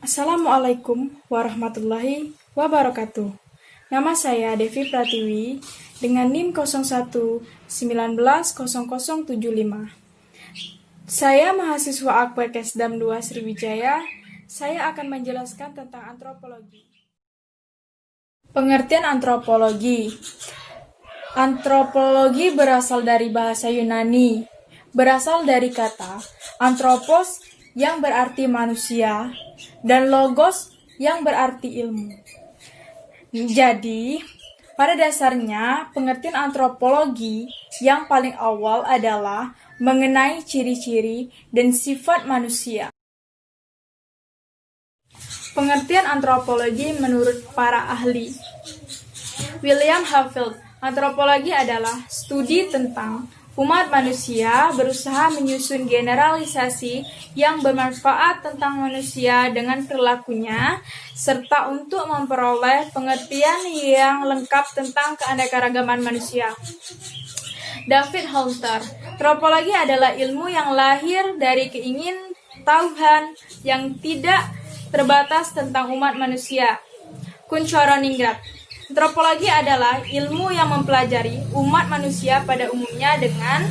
Assalamualaikum warahmatullahi wabarakatuh. Nama saya Devi Pratiwi dengan NIM 01190075. Saya mahasiswa Akpol Kesdam 2 Sriwijaya. Saya akan menjelaskan tentang antropologi. Pengertian antropologi. Antropologi berasal dari bahasa Yunani. Berasal dari kata anthropos yang berarti manusia dan logos yang berarti ilmu. Jadi, pada dasarnya pengertian antropologi yang paling awal adalah mengenai ciri-ciri dan sifat manusia. Pengertian antropologi menurut para ahli. William Haffield, antropologi adalah studi tentang umat manusia berusaha menyusun generalisasi yang bermanfaat tentang manusia dengan perilakunya, serta untuk memperoleh pengertian yang lengkap tentang keanekaragaman manusia. David Hunter, antropologi adalah ilmu yang lahir dari keingintahuan yang tidak terbatas tentang umat manusia. Kunchoro-Ningrat, antropologi adalah ilmu yang mempelajari umat manusia pada umumnya dengan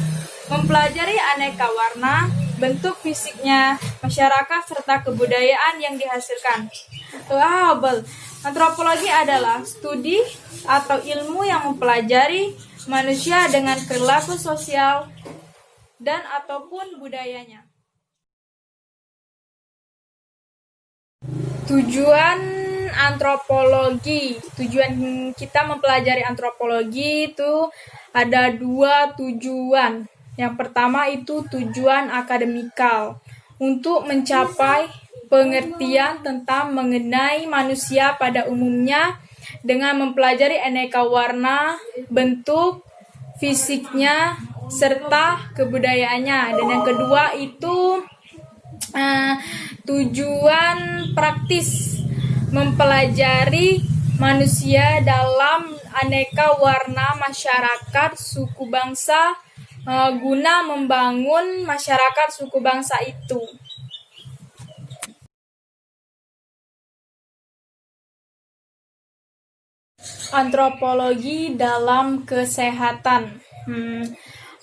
mempelajari aneka warna, bentuk fisiknya, masyarakat, serta kebudayaan yang dihasilkan. Antropologi adalah studi atau ilmu yang mempelajari manusia dengan perilaku sosial dan ataupun budayanya. Tujuan antropologi. Tujuan kita mempelajari antropologi itu ada 2 tujuan. Yang pertama itu tujuan akademikal, untuk mencapai pengertian tentang mengenai manusia pada umumnya dengan mempelajari aneka warna, bentuk, fisiknya, serta kebudayaannya. Dan yang kedua itu tujuan praktis, mempelajari manusia dalam aneka warna masyarakat suku bangsa guna membangun masyarakat suku bangsa itu. Antropologi dalam kesehatan.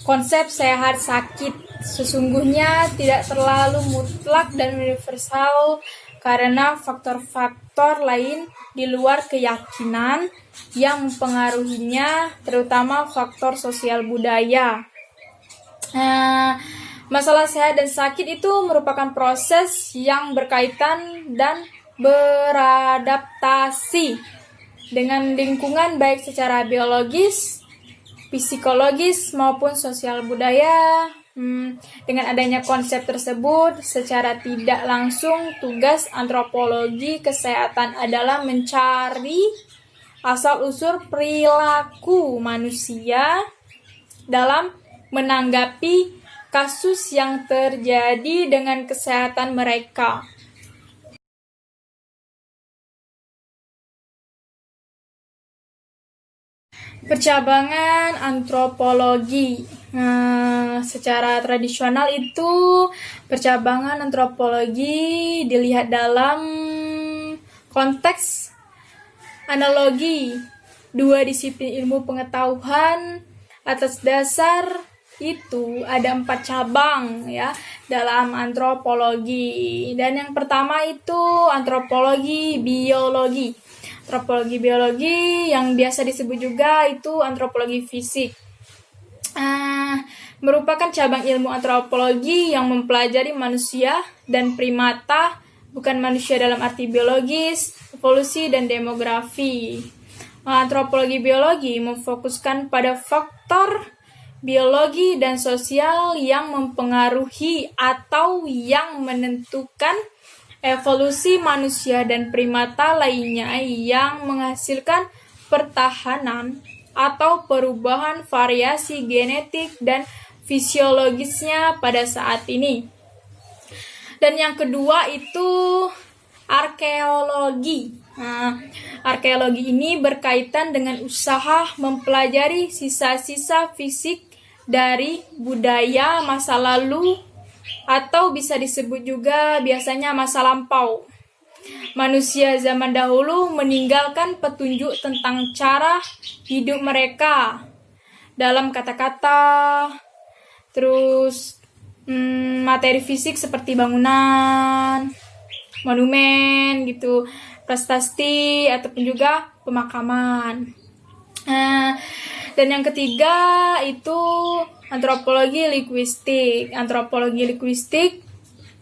Konsep sehat sakit sesungguhnya tidak terlalu mutlak dan universal karena faktor-faktor lain di luar keyakinan yang mempengaruhinya, terutama faktor sosial budaya. Masalah sehat dan sakit itu merupakan proses yang berkaitan dan beradaptasi dengan lingkungan baik secara biologis, psikologis maupun sosial budaya. Dengan adanya konsep tersebut, secara tidak langsung tugas antropologi kesehatan adalah mencari asal-usul perilaku manusia dalam menanggapi kasus yang terjadi dengan kesehatan mereka. Percabangan antropologi. Secara tradisional itu percabangan antropologi dilihat dalam konteks analogi 2 disiplin ilmu pengetahuan. Atas dasar itu ada 4 cabang ya dalam antropologi. Dan yang pertama itu antropologi biologi. Antropologi biologi yang biasa disebut juga itu antropologi fisik. Merupakan cabang ilmu antropologi yang mempelajari manusia dan primata, bukan manusia dalam arti biologis, evolusi, dan demografi. Antropologi biologi memfokuskan pada faktor biologi dan sosial yang mempengaruhi atau yang menentukan evolusi manusia dan primata lainnya yang menghasilkan pertahanan atau perubahan variasi genetik dan fisiologisnya pada saat ini. Dan yang kedua itu arkeologi. Arkeologi ini berkaitan dengan usaha mempelajari sisa-sisa fisik dari budaya masa lalu atau bisa disebut juga biasanya masa lampau. Manusia zaman dahulu meninggalkan petunjuk tentang cara hidup mereka dalam kata-kata, terus materi fisik seperti bangunan, monumen gitu, prasasti ataupun juga pemakaman. Dan yang ketiga itu antropologi linguistik. Antropologi linguistik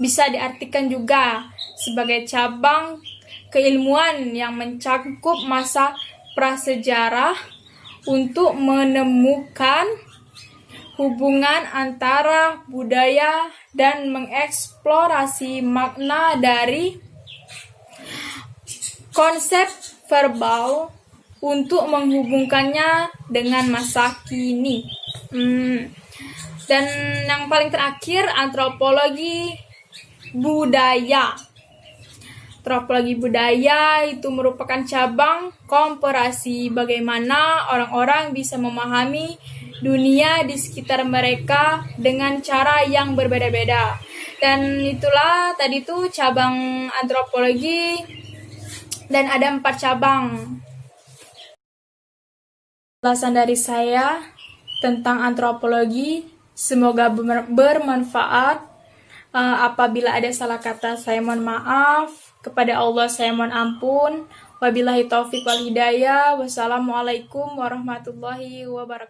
bisa diartikan juga sebagai cabang keilmuan yang mencakup masa prasejarah untuk menemukan hubungan antara budaya dan mengeksplorasi makna dari konsep verbal untuk menghubungkannya dengan masa kini. Dan yang paling terakhir, antropologi budaya. Antropologi budaya itu merupakan cabang komparasi bagaimana orang-orang bisa memahami dunia di sekitar mereka dengan cara yang berbeda-beda. Dan itulah tadi tuh cabang antropologi, dan ada 4 cabang. Penjelasan dari saya tentang antropologi semoga bermanfaat. Apabila ada salah kata saya mohon maaf, kepada Allah saya mohon ampun. Wabillahi taufiq wal hidayah. Wassalamualaikum warahmatullahi wabarakatuh.